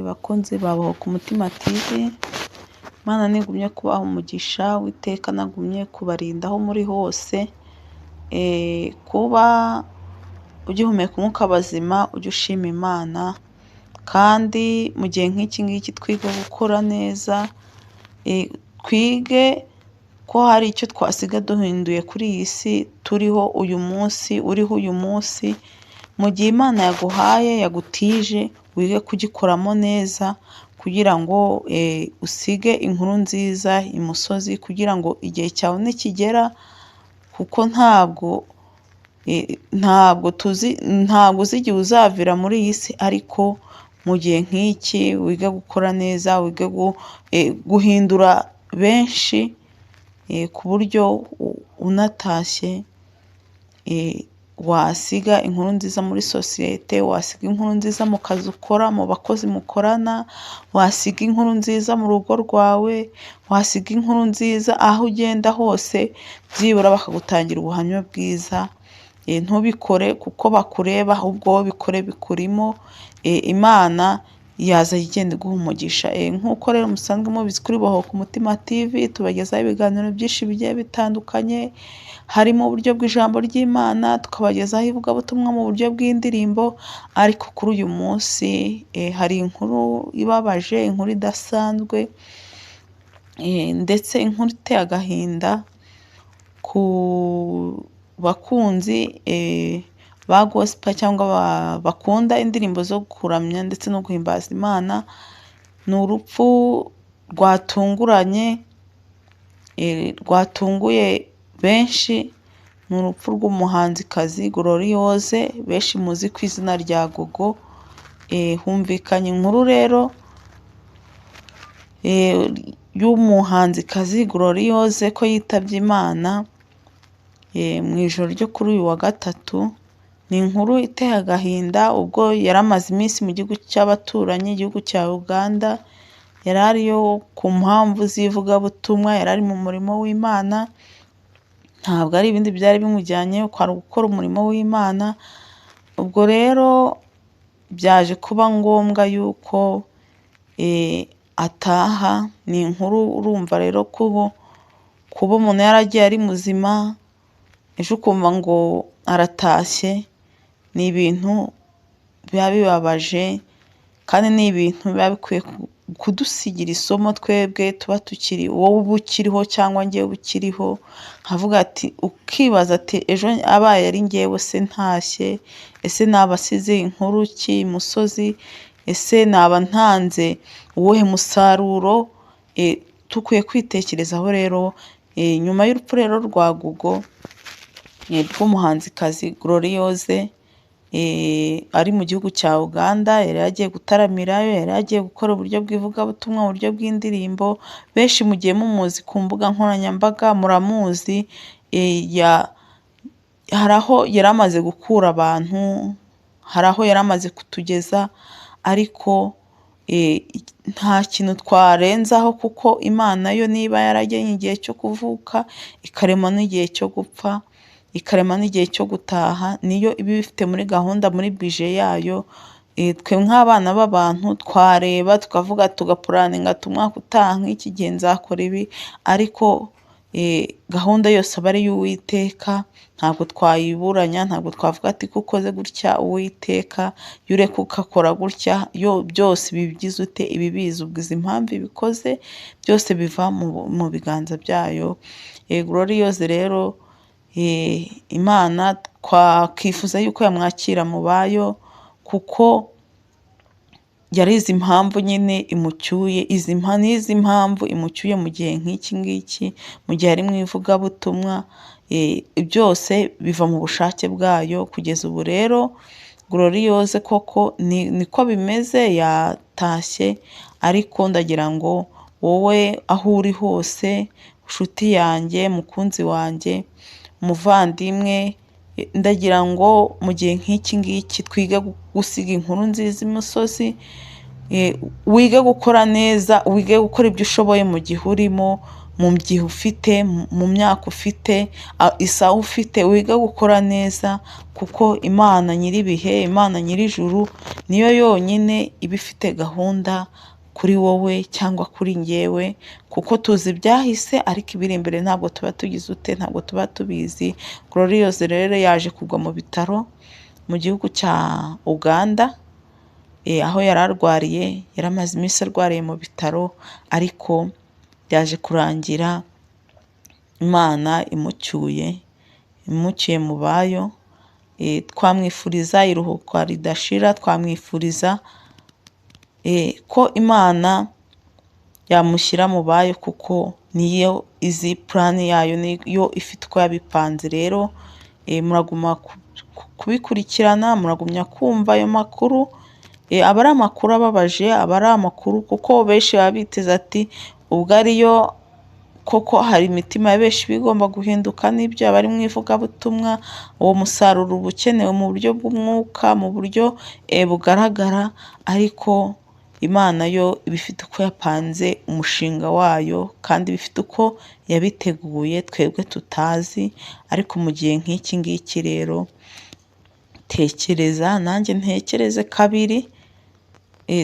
bakunzi ba Baho ku mutima TV, Imana nigumye kubaha umugisha, Uwiteka nagumye kubarinda aho muri hose, kuba ugihumeka umwuka bazima ujye ushima Imana, kandi mu gihe nk'iki ngiki twiga gukora neza, twige ko hari icyo twasiga duhinduye kuri iyi si turiho uyu munsi, uriho uyu munsi, mu gihe Imana yaguhaye yagutije wige kugikoramo neza kugira ngo usige inkuru nziza imusozi, kugira ngo igihe cyawe nikigera, kuko ntabwo uzi igihe uzavira muri iyi si, ariko mu gihe nk'iki wige gukora neza, wige guhindura benshi, ku buryo unatashye wasiga inkuru nziza muri sosiyete, wasiga inkuru nziza mu kazi ukora, mu bakozi mukorana, wasiga inkuru nziza mu rugo rwawe, wasiga inkuru nziza aho ugenda hose, byibura bakagutangira ubuhamya bwiza. Ntubikore kuko bakureba, ahubwo wowe bikore bikurimo, Imana yaza igenda iguha umugisha. Nk'uko rero musanzwe mubizi kuri Baho ku mutima TV tubagezaho ibiganiro byinshi bigiye bitandukanye, harimo uburyo bw'ijambo ry'Imana, tukabagezaho ivugabutumwa mu buryo bw'indirimbo, ariko kuri uyu munsi hari inkuru ibabaje, inkuru idasanzwe, ndetse inkuru iteye agahinda ku bakunzi ba gospel cyangwa bakunda indirimbo zo kuramya ndetse no guhimbaza Imana. Ni urupfu rwatunguranye, rwatunguye benshi, ni urupfu rw'umuhanzikazi Gloriose, benshi muzi ku izina rya Gogo. Humvikanye inkuru rero y'umuhanzikazi Gloriose ko yitabye Imana mu ijoro ryo kuri uyu wa gatatu. Ni inkuru iteye agahinda, ubwo yari amaze iminsi mu gihugu cy'abaturanyi, igihugu cya Uganda, yari ariyo ku mpamvu z'ivugabutumwa, yari ari mu murimo w'Imana, ntabwo ari ibindi byari bimujyanye, kwari gukora umurimo w'Imana. Ubwo rero byaje kuba ngombwa yuko ataha. Ni inkuru urumva rero kuba umuntu yaragiye ari muzima, ejo ukumva ngo aratashye, ni ibintu biba bibabaje, kandi ni ibintu biba bikwiye kudusigira isomo twebwe tuba tukiri, wowe uba ukiriho cyangwa njyewe ukiriho, nkavuga ati, ukibaza ati ejo abaye ari njyewe se ntashye, ese naba asize inkuru ki imusozi, ese naba ntanze uwuhe musaruro? Dukwiye kwitekerezaho rero. Nyuma y'urupfu rero rwa Gogo, rw'umuhanzikazi Gloriose, ari mu gihugu cya Uganda, yari yagiye gutaramirayo, yari yagiye gukora uburyo bw'ivugabutumwa, uburyo bw'indirimbo, benshi mugiye mumuzi ku mbuga nkoranyambaga, muramuzi. Hari aho yari amaze gukura abantu, hari aho yari amaze kutugeza, ariko nta kintu twarenzaho, kuko Imana yo niba yaragennye igihe cyo kuvuka, ikarema n'igihe cyo gupfa, ikarema n'igihe cyo gutaha, niyo iba ibifite muri gahunda, muri bije yayo. Twe nk'abana b'abantu twareba tukavuga, tugapuraninga umwaka utaha nk'iki gihe nzakora ibi, ariko gahunda yose aba ari iy'Uwiteka, ntabwo twayiburanya, ntabwo twavuga ati ko ukoze gutya Uwiteka iyo ureka ugakora gutya, yo byose bibigize ute, ibibizi, ubwiza impamvu ibikoze, byose biva mu biganza byayo. Gloriose rero, Imana twakifuza yuko yamwakira mu bayo, kuko yari izi impamvu nyine imucyuye, n'izi mpamvu imucyuye mu gihe nk'iki ngiki, mu gihe ari mu ivugabutumwa, byose biva mu bushake bwayo. Kugeza ubu rero Gloriose koko niko bimeze, yatashye, ariko ndagira ngo wowe aho uri hose, nshuti yanjye, mukunzi wanjye, umuvandimwe, ndagira ngo mu gihe nk'iki ngiki twige gusiga inkuru nziza imusozi, wige gukora neza, wige gukora ibyo ushoboye mu gihe urimo, mu gihe ufite, mu myaka ufite, isaha ufite, wige gukora neza kuko Imana nyir'ibihe, Imana nyir'ijuru niyo yonyine iba ifite gahunda kuri wowe cyangwa kuri njyewe, kuko tuzi ibyahise ariko ibiri imbere ntabwo tuba tugize ute, ntabwo tuba tubizi. Glorious rero yaje kugwa mu bitaro mu gihugu cya Uganda, aho yari arwariye, yari amaze iminsi arwariye mu bitaro, ariko byaje kurangira Imana imucyuye mu bayo. Twamwifuriza iruhuko ridashira, twamwifuriza ko Imana yamushyira mu bayo kuko niyo izi plan yayo, niyo ifite uko yabipanze. Rero muraguma kubikurikirana, muragumya kumva ayo makuru, aba ari amakuru ababaje, aba ari amakuru kuko benshi baba biteze ati ubwo ariyo koko hari imitima ya benshi bigomba guhinduka, n'ibyo abari mu ivugabutumwa, uwo musaruro uba ukenewe mu buryo bw'umwuka, mu buryo bugaragara, ariko Imana yo iba ifite uko yapanze umushinga wayo kandi bifite uko yabiteguye twebwe tutazi. Ariko mu gihe nk'iki ngiki rero tekereza, nanjye ntekereze kabiri,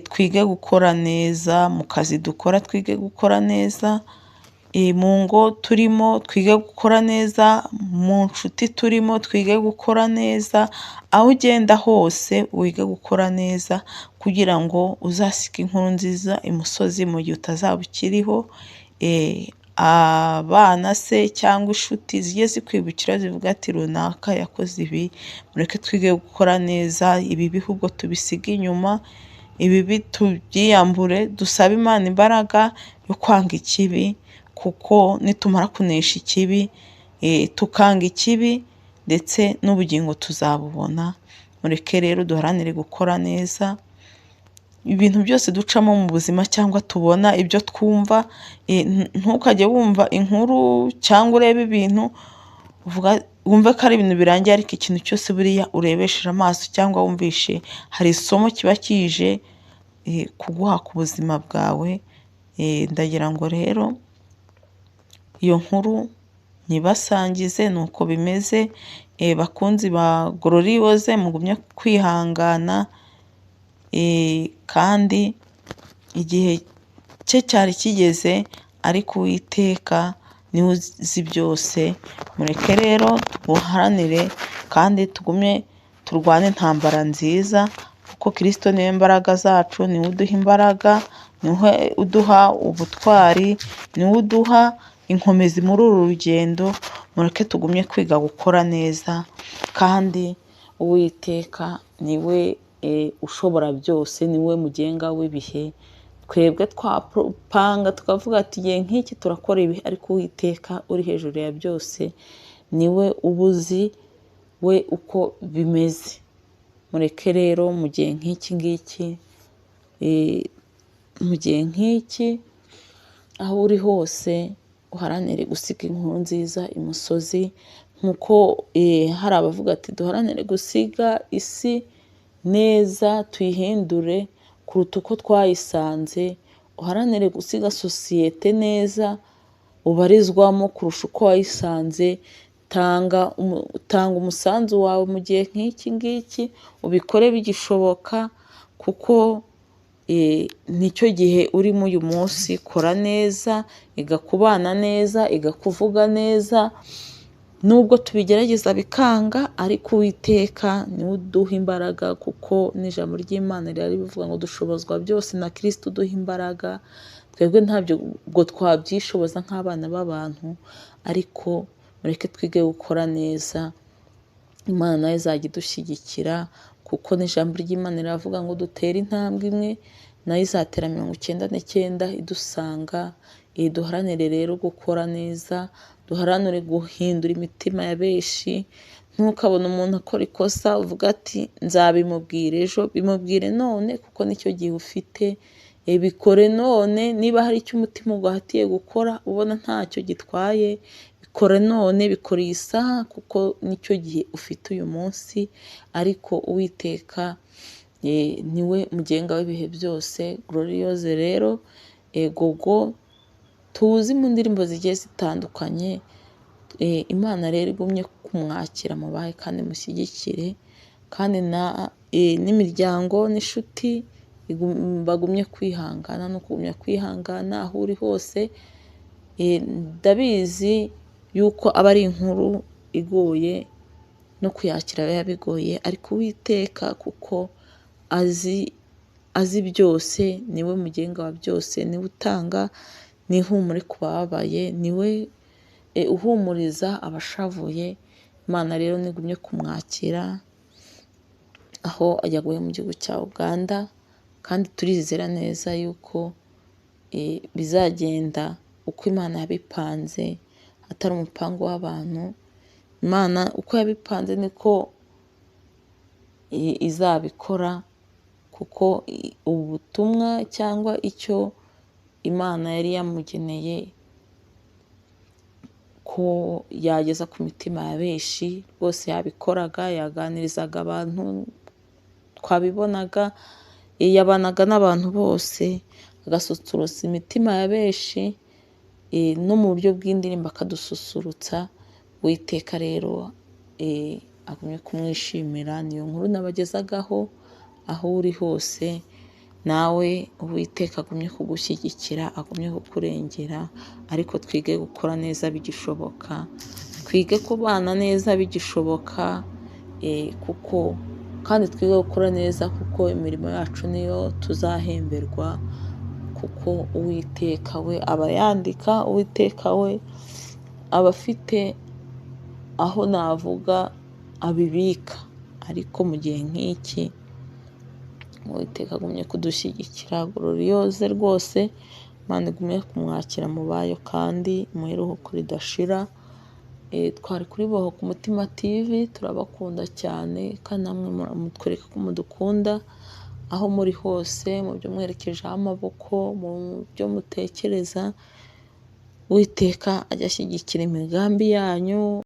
twige gukora neza mu kazi dukora, twige gukora neza mu ngo turimo, twige gukora neza mu nshuti turimo, twige gukora neza aho ugenda hose, wige gukora neza kugira ngo uzasige inkuru nziza imusozi mu gihe utazaba ukiriho. Abana se cyangwa inshuti zijye zikwibukira zivuga ati runaka yakoze ibi, mureke twige gukora neza, ibibi ahubwo tubisige inyuma, ibibi tubyiyambure, dusabe Imana imbaraga yo kwanga ikibi, kuko nitumara kunesha ikibi, tukanga ikibi, ndetse n'ubugingo tuzabubona. Mureke rero duharanire gukora neza ibintu byose ducamo mu buzima cyangwa tubona, ibyo twumva. Ntukajye wumva inkuru cyangwa urebe ibintu wumve ko ari ibintu birangiye, ariko ikintu cyose buriya urebesheje amaso cyangwa wumvishe, hari isomo kiba kije kuguha ku buzima bwawe. Ndagira ngo rero iyo nkuru nyibasangize, ni uko bimeze. Bakunzi ba Glorious, mugumye kwihangana, kandi igihe cye cyari kigeze, ariko Uwiteka niwe uzi byose. Mureke rero tubuharanire kandi tugumye turwane intambara nziza, kuko Kristo niwe mbaraga zacu, niwe uduha imbaraga, niwe uduha ubutwari, niwe uduha inkomezi muri uru rugendo. Mureke tugumye kwiga gukora neza, kandi Uwiteka niwe ushobora byose, niwe mugenga w'ibihe. Twebwe twapanga tukavuga ati igihe nk'iki turakora ibi, ariko Uwiteka uri hejuru ya byose niwe ubuzi we uko bimeze. Mureke rero mu gihe nk'iki ngiki, mu gihe nk'iki, aho uri hose uharanire gusiga inkuru nziza imusozi, nk'uko hari abavuga ati duharanire gusiga isi neza, tuyihindure kuruta uko twayisanze. Uharanire gusiga sosiyete neza ubarizwamo kurusha uko wayisanze. Tanga umusanzu wawe mu gihe nk'iki ngiki, ubikore bigishoboka, kuko nicyo gihe urimo uyu munsi. Kora neza, iga kubana neza, iga kuvuga neza, nubwo tubigerageza bikanga, ariko Uwiteka niwe uduha imbaraga, kuko n'ijambo ry'Imana riri bivuga ngo dushobozwa byose na Kristo uduha imbaraga. Twebwe ntabyo ubwo twabyishoboza nk'abana b'abantu, ariko mureke twige gukora neza. Imana nayo izajya idushyigikira, kuko n'ijambo ry'Imana riravuga ngo dutere intambwe imwe, nayo izatera 99 idusanga. Duharanire rero gukora neza, duharanire guhindura imitima ya benshi. Ntukabone umuntu akora ikosa uvuga ati nzabimubwira ejo, bimubwire none kuko nicyo gihe ufite. Bikore none, niba hari icyo umutima ugahatiye gukora ubona ntacyo gitwaye, bikore none, bikore iyi saha, kuko nicyo gihe ufite uyu munsi. Ariko Uwiteka niwe mugenga w'ibihe byose. Glorious rero, gogo tuzi mu ndirimbo zigiye zitandukanye. Imana rero igumye kumwakira mubahe kandi mushyigikire, kandi n'imiryango n'inshuti bagumye kwihangana no kugumya kwihangana aho uri hose. Ndabizi yuko aba ari inkuru igoye no kuyakira biba bigoye, ariko Uwiteka kuko azi byose, niwe mugenga wa byose, niwe utanga n'ihumure ku bababaye, niwe uhumuriza abashavuye. Imana rero nigumye kumwakira aho yaguye mu gihugu cya Uganda, kandi turizera neza yuko bizagenda uko Imana yabipanze, atari umupango w'abantu. Imana uko yabipanze niko izabikora, kuko ubutumwa cyangwa icyo Imana yari yamugeneye ko yageza ku mitima ya benshi, rwose yabikoraga, yaganirizaga abantu, twabibonaga, yabanaga n'abantu bose, agasusurutsa imitima ya benshi, no mu buryo bw'indirimbo akadususurutsa. Uwiteka rero agumye kumwishimira. Niyo nkuru nabagezagaho. Aho uri hose nawe Uwiteka agumye kugushyigikira, agumye kukurengera, ariko twige gukora neza bigishoboka, twige kubana neza bigishoboka, kandi twige gukora neza, kuko imirimo yacu niyo tuzahemberwa, kuko Uwiteka we aba yandika, Uwiteka we aba afite aho navuga abibika. Ariko mu gihe nk'iki Uwiteka agumye kudushyigikira, gloriose rwose. Imana igumye kumwakira mu bayo kandi muhe iruhuko ridashira. Twari kuri Bohoka ku Mutima TV, turabakunda cyane, kandi namwe mutwereka ko mudukunda aho muri hose, mu byo mwerekejeho amaboko, mu byo mutekereza. Uwiteka ajya ashyigikira imigambi yanyu.